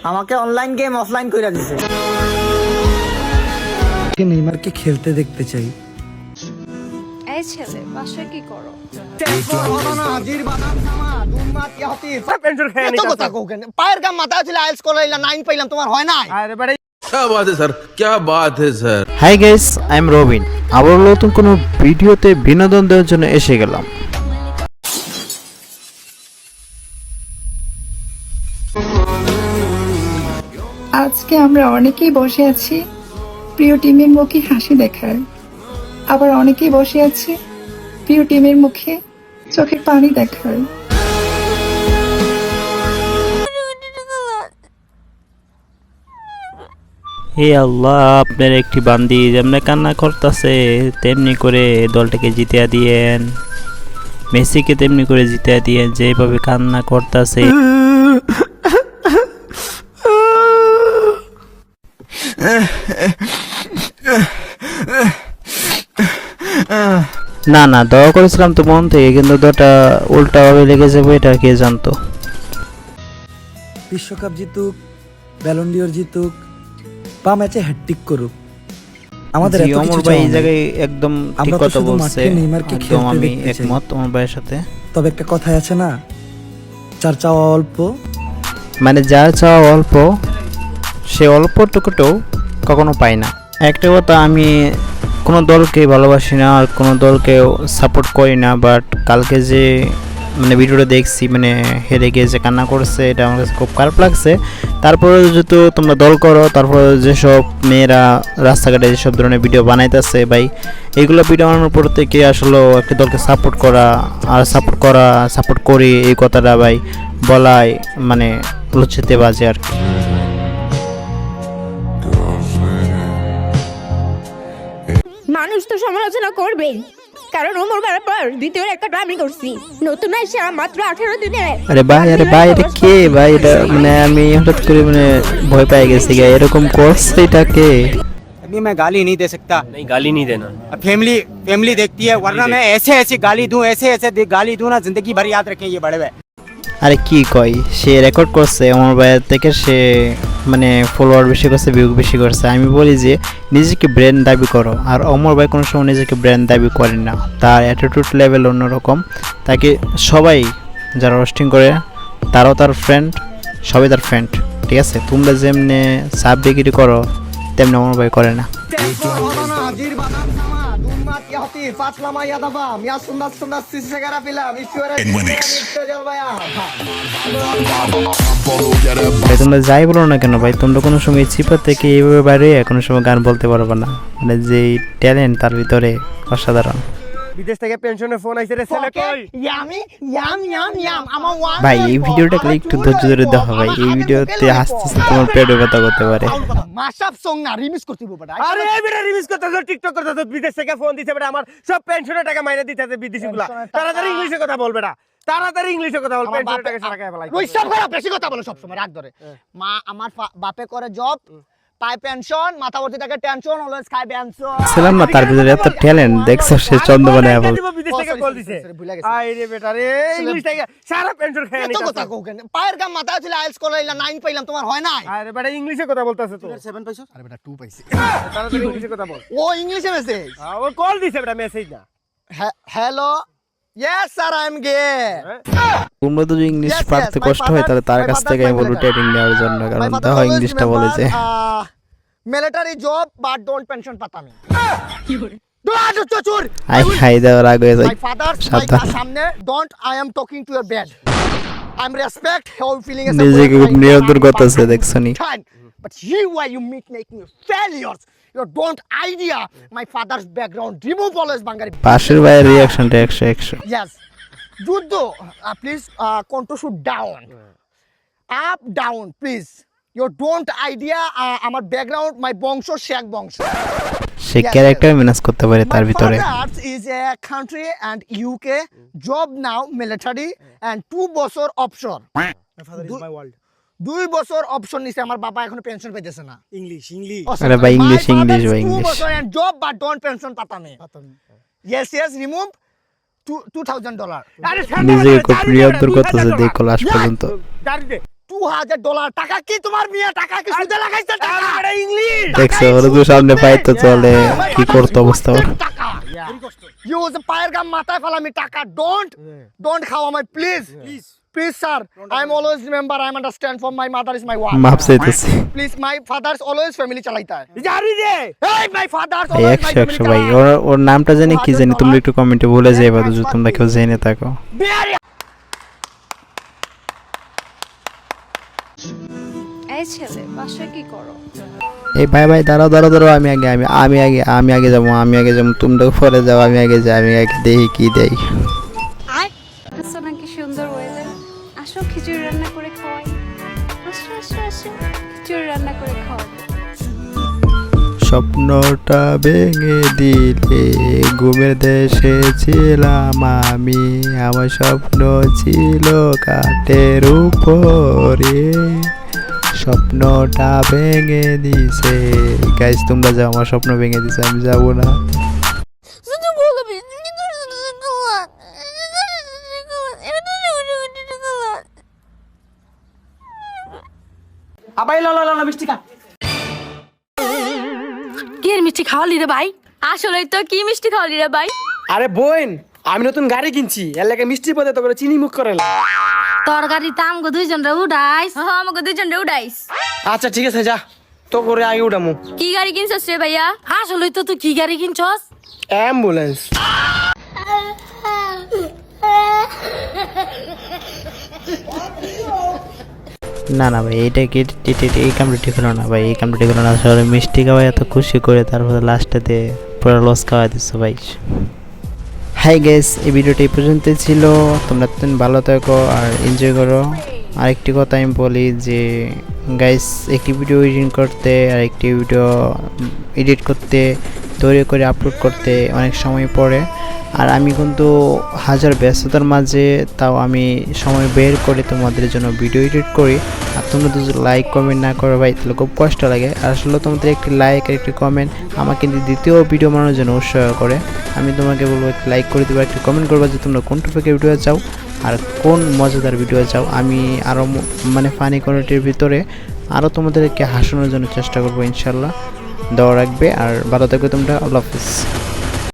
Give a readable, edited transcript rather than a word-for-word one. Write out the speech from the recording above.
আমাকে online game offline কইরা দিছে। নেইমারকে খেলতে দেখতে চাই। এই ছেলে বাসায় কি করো? পায়ের গাম মাথা ছিল আইএলস করাইলা 9 পাইলাম, তোমার হয় নাই? क्या बात है सर, क्या बात है sir. Hi guys, I am Robin. আবার নতুন কোনো ভিডিওতে বিনোদন দেওয়ার জন্য এসে গেলাম। আজকে আমরা অনেকেই বসে আছি প্রিয় টিমের মুখে হাসি দেখার, আবার অনেকেই বসে আছে প্রিয় টিমের মুখে চোখের পানি দেখার। হে আল্লাহ, আপনার একটি বান্দি যেমনি কান্না করতেছে তেমনি করে দলটাকে জিতিয়া দিয়েন, মেসিকে তেমনি করে জিতিয়া দিয়েন যেভাবে কান্না করতেছে। না না, দোয়া করেছিলাম তো মন থেকে, কিন্তু দোয়াটা উল্টাভাবে লেগে যাবে এটা কে জানতো। বিশ্বকাপ জিতুক, ব্যালন ডিওর জিতুক, বা ম্যাচে হ্যাটট্রিক করুক, আমাদের এত কিছু ভাই এই চাওয়া জায়গায় একদম ঠিক আমরা তো কথা শুধু বলছে, মাঠে নেইমারকে একদম খেলতে আমি দেখতে চাই। একমত তোমার ভাইয়ের সাথে। তবে একটা কথাই আছে না, যার চাওয়া অল্প মানে যার চাওয়া অল্প সে অল্পটুকুটাও কখনো পায় না। একটা কথা, আমি কোনো দলকে ভালোবাসি না আর কোনো দলকে সাপোর্ট করি না, বাট কালকে যে মানে ভিডিওটা দেখছি, মানে হেরে গিয়ে যে কান্না করছে, এটা আমার কাছে খুব খারাপ লাগছে। তারপরে যেহেতু তোমরা দল করো, তারপরে যেসব মেয়েরা রাস্তাঘাটে যেসব ধরনের ভিডিও বানাইতেছে ভাই, এইগুলো ভিডিও বানানোর পর থেকে আসলে একটা দলকে সাপোর্ট করি এই কথাটা ভাই বলাই মানে লুচিতে বাজে আর কি। মানুষ তো সমালোচনা করবেই, কারণ ওমর মারার পর দ্বিতীয় একটা আমি করছি। নতুন আইসা মাত্র 18 দিনে। আরে ভাই এটা কে ভাই? এটা মানে আমি হঠাৎ করে মানে ভয় পেয়ে গেছি, এরকম করছে এটা কে? अभी मैं गाली नहीं दे सकता। नहीं, गाली नहीं देना। अब फैमिली देखती है, वरना मैं ऐसे गाली दूं, ऐसे गाली दूं ना, जिंदगी भर याद रखें ये बड़े भाई। আরে কি কয়, সে রেকর্ড করছে আমার ভাইয়ের থেকে, সে মানে ফলোয়ার বেশি করছে, ভিউ বেশি করছে। আমি বলি যে নিজেকে ব্র্যান্ড দাবি করো, আর অমর ভাই কোনো সময় নিজেকে ব্র্যান্ড দাবি করেন না। তার অ্যাটিটিউড লেভেল অন্যরকম। তাকে সবাই যারা রোস্টিং করে তারাও তার ফ্রেন্ড, সবাই তার ফ্রেন্ড, ঠিক আছে? তোমরা যেমনি সাব ডিগ্রি করো তেমনি অমর ভাই করে না। তোমরা যাই বলো না কেন ভাই, তোমরা কোনো সময় চিপা থেকে এইভাবে বাইরে কোনো সময় গান বলতে পারবে না। মানে যে ট্যালেন্ট তার ভিতরে অসাধারণ। বিদেশ থেকে পেনশনের ফোন আইছে রে, ছেলে কই? ইয়ামি ইয়াম ইয়াম ইয়াম আমার ওয়ান। ভাই এই ভিডিওটা একটু ধৈর্য ধরে দেখো ভাই, এই ভিডিওতে হাসতে হাসতে তোমার পেটে ব্যথা করতে পারে। মাশআপ সং না রিমিক্স করতে হবে বেটা। আরে এই বেটা রিমিক্স করতেছ, টিকটক করতেছ, বিদেশ থেকে ফোন দিছে বেটা, আমার সব পেনশনের টাকা মাইনে দিতেছে বিদেশিগুলা। তাড়াতাড়ি ইংলিশে কথা বল বেটা, তাড়াতাড়ি ইংলিশে কথা বল, পেনশনের টাকা সারা খায় ফেলাই। ওই সব খারাপ বেশি কথা বলে সব সময় রাগ ধরে। মা আমার বাপে করে জব, পায় পেনশন, মাথা ভর্তি থাকে টেনশন, অলওয়েজ খায় পেনশন। ছিলাম না তার ভিতরে এত ট্যালেন্ট, দেখছো সে চন্দ্রবনে বল। বিদেশ থেকে কল দিছে। আই রে বেটা রে, ইংলিশ থেকে সারা পেনশন খায় এত কথা কও কেন? পায়ের গাম মাথা ছিল আইএলস করাইলা 9 পাইলাম, তোমার হয় নাই? আরে বেটা ইংলিশে কথা বলতাছে তো। 7 পাইছো? আরে বেটা 2 পাইছি। তাড়াতাড়ি ইংলিশে কথা বল। ও ইংলিশে মেসেজ। ও কল দিছে বেটা, মেসেজ না। Hello, yes sir I am gay. তোমরা যদি ইংলিশ পড়তে কষ্ট হয় তাহলে তার কাছ থেকে আমি বলবো ট্রেনিং নেওয়ার জন্য, কারণ দেখো ইংলিশটা বলে যে military job but don't pension পাতা মি। আই খাই দেওয়ার আগে যাই My father, সাবধান। my সামনে don't I am talking to your bed. I'm respect how you feeling as a নিজেকে boy, খুব my নিয়ন্ত্রণ family, করতেছে, my দেখছো নি? time. But here why you make me failures. You don't idea my father's background. Remove always Bangari. পাশের ভাইয়ের রিঅ্যাকশনটা 100 Yes. Judo, please control shoot down. Up down please. You don't idea আমার background মাই বংশ শেখ বংশ। সে character manage করতে পারে তার ভিতরে। My father is a country and UK job now military and 2 বছর option. My father is my world. 2 বছর option নিছে, আমার বাবা এখনো পেনশন পাইতেছে না। English. আরে ভাই ইংলিশ ভাই 2 ইংলিশ। বছর and job but don't pension পাতা নেই। Yes remove $2,000। নিজেকে খুব নিয়ন্ত্রণ করতেছে দেখো লাস্ট পর্যন্ত। $200 টাকা কি তোমার মিয়া টাকা কি সুদে লাগাইছে টাকা বেটা ইংলিশ দেখছো ওরা তো সামনে পাইতো চলে কি করতো অবস্থা ওর টাকা ইউজ পায়ের গাম মাথায় ফেলামি টাকা ডোন্ট খাওয়া মাই please sir, I'm always remember I'm understand from my mother is my wife. মাপ চাইতেছি Please my father's always family চালাইতা है. জারি দে Hey my father's এই always my 100 family ভাই ওর নামটা জানি কি জানি তোমরা একটু কমেন্টে বলে যাইবা যদি তোমরা কেউ জেনে থাকো এই ছেলে বাসায় কি করো? এই ভাই ভাই দাঁড়াও দাঁড়াও দাঁড়াও আমি আগে যাবো তোমরা পরে যাও আমি আগে দেখি কি দেই আসো নাকি সুন্দর ওয়েদার, আসো খিচুড়ি রান্না করে খাওয়াই, আসো আসো আসো খিচুড়ি রান্না করে খাওয়াই। স্বপ্নটা ভেঙে দিলে ঘুমের দেশে ছিলাম আমি আমার স্বপ্ন ছিল কাঠের উপরে স্বপ্নটা ভেঙে দিছে গাইস তোমরা যাও আমার স্বপ্ন ভেঙে দিছে আমি যাবো না আবাই লা লা লা মিষ্টি খা কি এর মিষ্টি খাওয়ালি রে ভাই? আসলে তো কি মিষ্টি খাওয়ালি রে ভাই? আরে বোন আমি নতুন গাড়ি কিনছি এর লাগে মিষ্টি পদে তো করে চিনি মুখ করে না তোর গাড়ি তো আমগো দুইজন রে উড়াইস। হ্যাঁ আমাগো দুইজন রে উড়াইস। আচ্ছা ঠিক আছে যা তো করে আগে উঠামু কি গাড়ি কিনছস রে ভাইয়া? আসলে তো তুই কি গাড়ি কিনছস? অ্যাম্বুলেন্স না না ভাই এইটা কি এই কামটা ঠিক হলো না ভাই এই কামটা ঠিক হলো না আসলে মিষ্টি খাওয়াই এত খুশি করে তারপরে লাস্টে পুরো লস খাওয়াই দিচ্ছ ভাই হাই গেস এই ভিডিওটা এই পর্যন্তই ছিল তোমরা ভালো থাকো আর এনজয় করো আরেকটি কথা আমি বলি যে গাইস একটি ভিডিও এডিট করতে আর একটি ভিডিও এডিট করতে তৈরি করে আপলোড করতে অনেক সময় পড়ে আর আমি কিন্তু হাজার ব্যস্ততার মাঝে তাও আমি সময় বের করে তোমাদের জন্য ভিডিও এডিট করি আর তোমরা যদি লাইক কমেন্ট না করো ভাই তাহলে খুব কষ্ট লাগে আর আসলে তোমাদের একটি লাইক আর একটি কমেন্ট আমাকে দ্বিতীয় ভিডিও বানানোর জন্য উৎসাহ করে আমি তোমাকে বলবো একটি লাইক করে দেবো একটি কমেন্ট করবো যে তোমরা কোন টপিকের ভিডিও চাও আর কোন মজাদার ভিডিও চাও আমি আরও মানে ফানি কন্টেন্টের ভিতরে আরও তোমাদেরকে হাসানোর জন্য চেষ্টা করবো ইনশাল্লাহ দোয়া রাখবে আর ভালো থাকবে তোমরা আল্লাহ হাফিজ